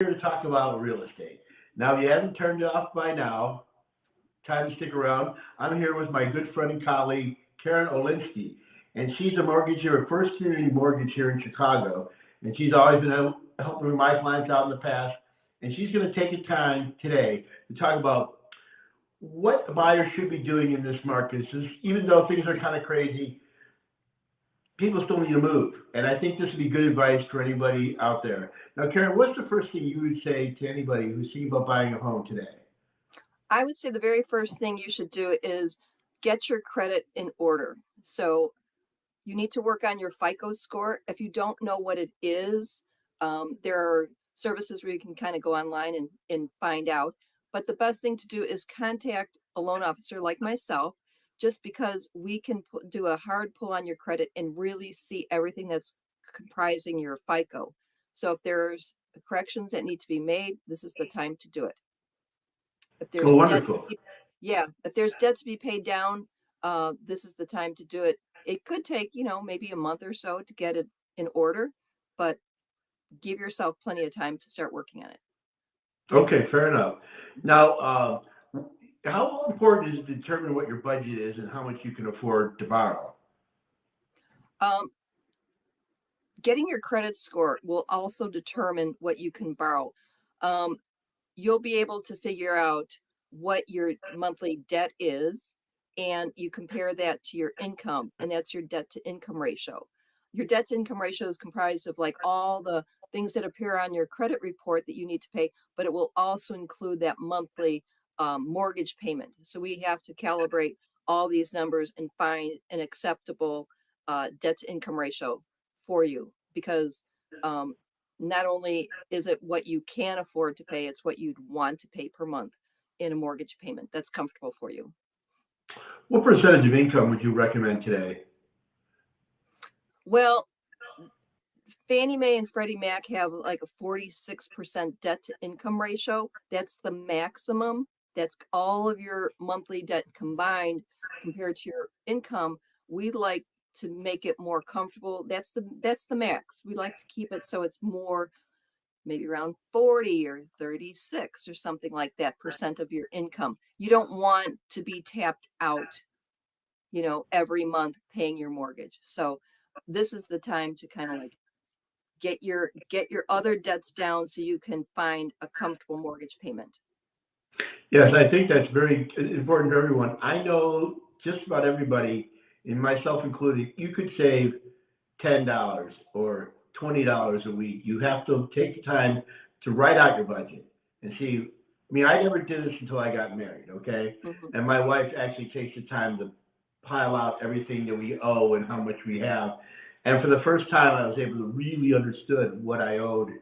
here to talk about real estate. Now, if you haven't turned it off by now, time to stick around. I'm here with my good friend and colleague, Karen Olenski, and she's a mortgager at First Community Mortgage here in Chicago, and she's always been helping my clients out in the past, and she's going to take the time today to talk about what the buyer should be doing in this market. Even though things are kind of crazy, people still need to move. And I think this would be good advice for anybody out there. Now, Karen, what's the first thing you would say to anybody who's thinking about buying a home today? I would say the very first thing you should do is get your credit in order. So you need to work on your FICO score. If you don't know what it is, there are services where you can kind of go online and find out. But the best thing to do is contact a loan officer like myself, just because we can do a hard pull on your credit and really see everything that's comprising your FICO. So if there's corrections that need to be made, this is the time to do it. If Oh, there's debt to wonderful. be, yeah, if there's debt to be paid down, this is the time to do it. It could take, maybe a month or so to get it in order, but give yourself plenty of time to start working on it. Okay, fair enough. Now, how important is it to determine what your budget is and how much you can afford to borrow? Um, Getting your credit score will also determine what you can borrow. Um, you'll be able to figure out what your monthly debt is, and you compare that to your income, and that's your debt to income ratio. Your debt to income ratio is comprised of like all the things that appear on your credit report that you need to pay, but it will also include that monthly mortgage payment. So we have to calibrate all these numbers and find an acceptable debt to income ratio for you, because um, not only is it what you can afford to pay, it's what you'd want to pay per month in a mortgage payment that's comfortable for you. What percentage of income would you recommend today? Well, Fannie Mae and Freddie Mac have like a 46% debt to income ratio. That's the maximum. That's all of your monthly debt combined compared to your income. We like to make it more comfortable. That's the max. We like to keep it so it's more, maybe around 40 or 36 or something like that percent of your income. You don't want to be tapped out, every month paying your mortgage. So this is the time to kind of like get your other debts down so you can find a comfortable mortgage payment. Yes, I think that's very important to everyone. I know just about everybody, and myself included, you could save $10 or $20 a week. You have to take the time to write out your budget and see. I mean, I never did this until I got married, okay? Mhm. And my wife actually takes the time to pile out everything that we owe and how much we have. And for the first time, I was able to really understood what I owed,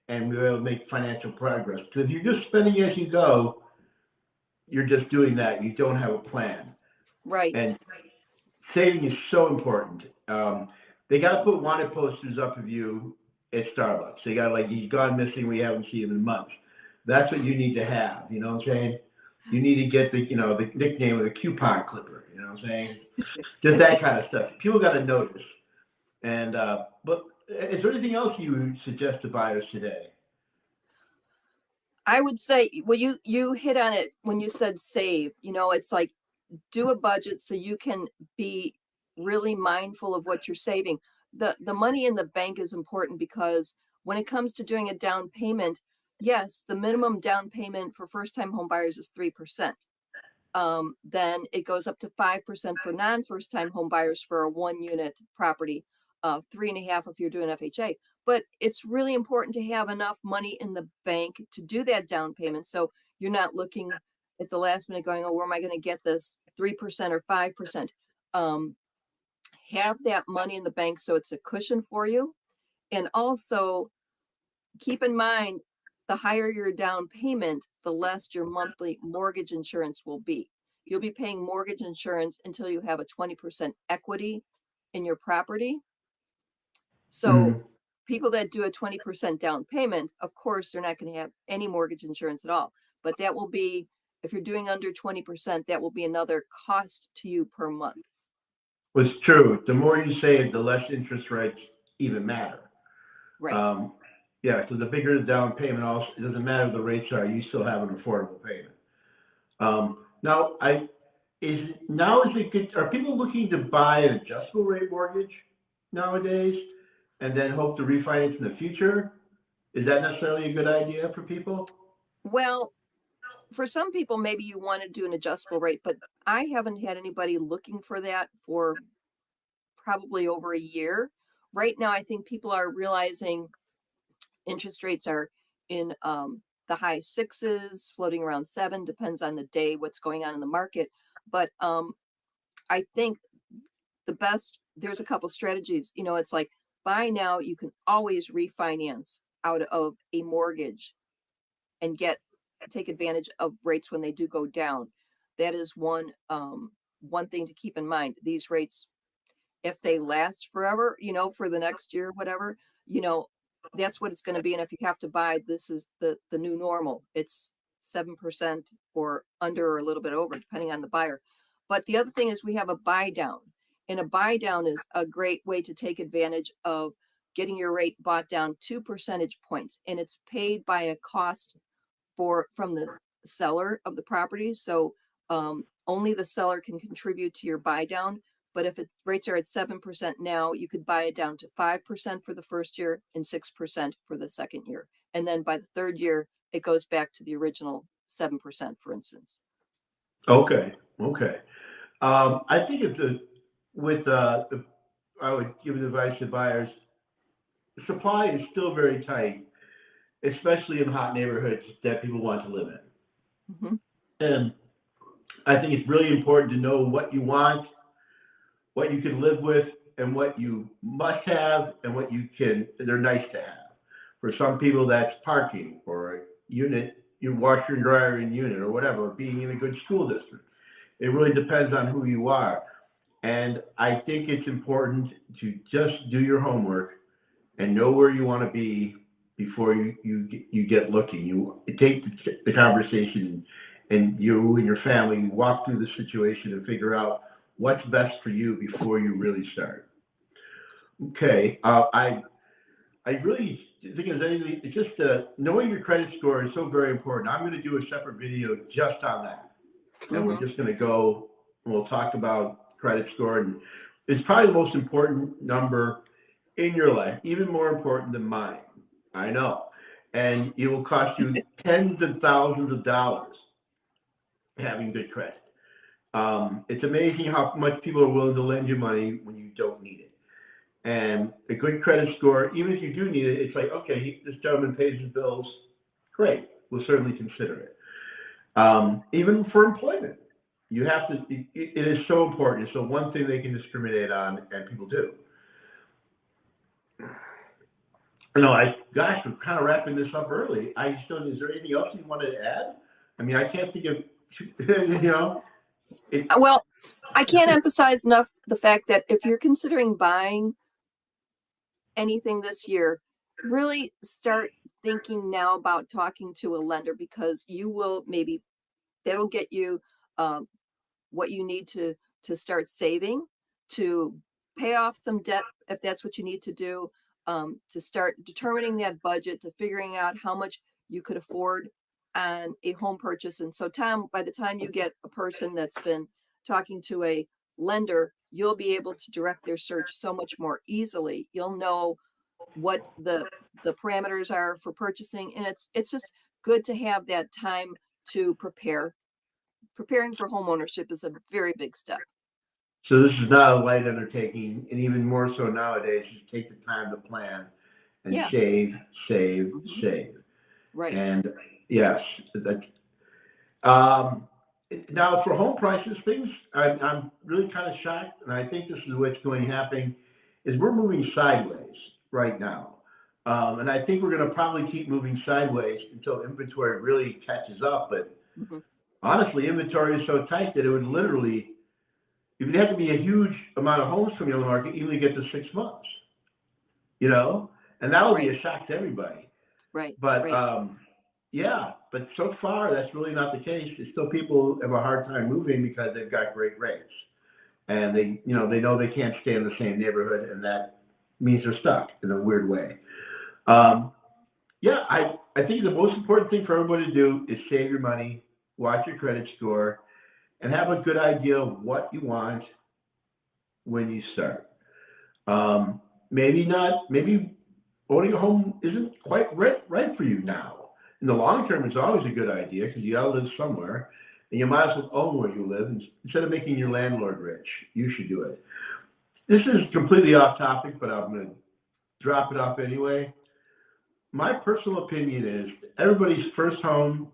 and we were able to make financial progress. Because if you're just spending as you go, you're just doing that. You don't have a plan. And Right. saving is so important. They got to put wanted posters up of you at Starbucks. They got like he's gone missing. We haven't seen him in months. That's what you need to have. You know what I'm saying? You need to get the nickname of the coupon clipper. You know what I'm saying? Just that kind of stuff. People got to notice. And but is there anything else you would suggest to buyers today? I would say, well, you hit on it when you said save. It's like do a budget so you can be really mindful of what you're saving. The money in the bank is important because when it comes to doing a down payment, yes, the minimum down payment for first time home buyers is 3%. Then it goes up to 5% for non first time home buyers for a 1 unit property, 3.5 if you're doing FHA. But it's really important to have enough money in the bank to do that down payment. So you're not looking at the last minute going, oh, where am I going to get this 3% or 5%? Um, have that money in the bank so it's a cushion for you. And also keep in mind, the higher your down payment, the less your monthly mortgage insurance will be. You'll be paying mortgage insurance until you have a 20% equity in your property. So Mm. people that do a 20% down payment, of course, they're not going to have any mortgage insurance at all. But that will be, if you're doing under 20%, that will be another cost to you per month. Well, it's true. The more you save, the less interest rates even matter. Right. Um, Yeah, so the bigger the down payment, also, it doesn't matter what the rates are, you still have an affordable payment. Now, is it good, are people looking to buy an adjustable rate mortgage nowadays and then hope to refinance in the future? Is that necessarily a good idea for people? Well, for some people, maybe you want to do an adjustable rate, but I haven't had anybody looking for that for probably over a year. Right now, I think people are realizing interest rates are in the high sixes, floating around seven, depends on the day, what's going on in the market. But I think there's a couple strategies. It's like buy now, you can always refinance out of a mortgage and take advantage of rates when they do go down. That is one thing to keep in mind. These rates, if they last forever, for the next year, whatever, you know, that's what it's going to be. And if you have to buy, this is the new normal. It's 7% or under or a little bit over, depending on the buyer. But the other thing is we have a buy down. And a buy down is a great way to take advantage of getting your rate bought down 2 percentage points. And it's paid by a cost from the seller of the property. So only the seller can contribute to your buy down. But if rates are at 7% now, you could buy it down to 5% for the first year and 6% for the second year. And then by the third year, it goes back to the original 7%, for instance. Okay, okay. I think I would give advice to buyers. Supply is still very tight, especially in hot neighborhoods that people want to live in. Hmm. And I think it's really important to know what you want, what you can live with, and what you must have, and they're nice to have. For some people, that's parking or a unit, your washer and dryer in unit or whatever, or being in a good school district. It really depends on who you are. And I think it's important to just do your homework and know where you want to be before you get looking. You take the conversation and you and your family walk through the situation and figure out what's best for you before you really start. Okay, I really think there's anything. It's just knowing your credit score is so very important. I'm going to do a separate video just on that, and we're Hmm. just going to go and we'll talk about credit score, and it's probably the most important number in your life, even more important than mine. I know, and it will cost you tens of thousands of dollars having good credit. It's amazing how much people are willing to lend you money when you don't need it. And a good credit score, even if you do need it, it's like, okay, this gentleman pays his bills. Great, we'll certainly consider it. Even for employment, you have to. It is so important. It's the one thing they can discriminate on, and people do. Gosh, we're kind of wrapping this up early. I just don't. Is there anything else you wanted to add? I mean, I can't think of. You know, it, Well, I can't emphasize enough the fact that if you're considering buying anything this year, really start thinking now about talking to a lender, because that'll get you um, what you need to start saving, to pay off some debt if that's what you need to do, to start determining that budget, to figuring out how much you could afford on a home purchase. And so, Tom, by the time you get a person that's been talking to a lender, you'll be able to direct their search so much more easily. You'll know what the parameters are for purchasing, and it's just good to have that time to prepare. Preparing for home ownership is a very big step. so this is not a light undertaking, and even more so nowadays. Just take the time to plan and Yeah. save, save, Mhm. save. Right. And yes, that. Um, Now for home prices, I'm really kind of shocked, and I think this is what's going to happen, is we're moving sideways right now. And I think we're going to probably keep moving sideways until inventory really catches up. But Mhm. honestly, inventory is so tight that it would have to be a huge amount of homes coming on the market even to get to 6 months, you know? And that would be Right. a shock to everybody. Right. But Right. yeah, but so far that's really not the case. It's still people have a hard time moving because they've got great rates, and they know they can't stay in the same neighborhood, and that means they're stuck in a weird way. Yeah. Um, Yeah, I think the most important thing for everybody to do is save your money, watch your credit score, and have a good idea of what you want when you start. Maybe not, maybe owning a home isn't quite right for you now. In the long term, it's always a good idea because you gotta live somewhere, and you might as well own where you live instead of making your landlord rich. You should do it. This is completely off topic, but I'm gonna drop it off anyway. My personal opinion is everybody's first home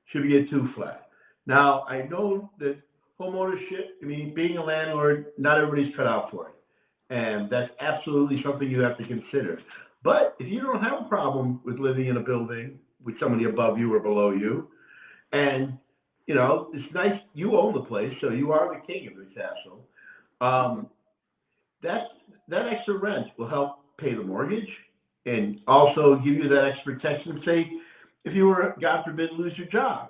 should be a two flat. Now, I know that home ownership, I mean, being a landlord, not everybody's cut out for it. And that's absolutely something you have to consider. But if you don't have a problem with living in a building with somebody above you or below you, and it's nice you own the place, so you are the king of the castle. Um, that that extra rent will help pay the mortgage and also give you that extra protection. Say, if you were, God forbid, lose your job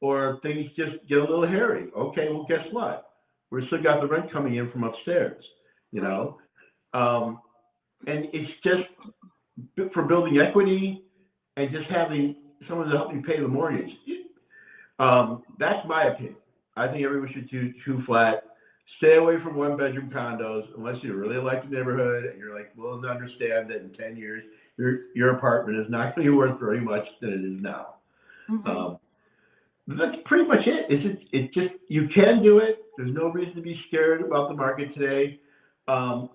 or things just get a little hairy. Okay, well, guess what? We're still got the rent coming in from upstairs. You Right. know, um, and it's just for building equity and just having someone to help you pay the mortgage. That's my opinion. I think everyone should do two flat. Stay away from one bedroom condos unless you really like the neighborhood and you're like willing to understand that in 10 years your apartment is not going to be worth very much than it is now. Mhm. But that's pretty much it. It's just you can do it. There's no reason to be scared about the market today.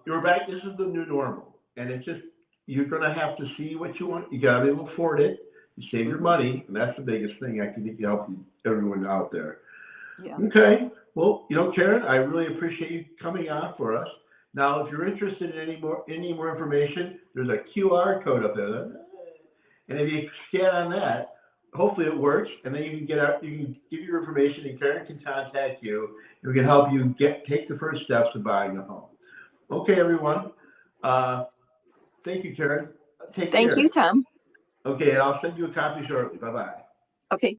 You're back. This is the new normal, and it's just you're going to have to see what you want. You got to be able to afford it. You save your Mhm. money, and that's the biggest thing I can think to help you, everyone out there. Yeah. Okay. Well, Karen, I really appreciate you coming on for us. Now, if you're interested in any more information, there's a QR code up there, and if you scan on that, hopefully it works, and then you can you can give your information, and Karen can contact you, and we can help you take the first steps to buying a home. Okay, everyone. Uh, Thank you, Karen. Take Thank care. you, Tom. Okay, and I'll send you a copy shortly. Bye bye. Okay.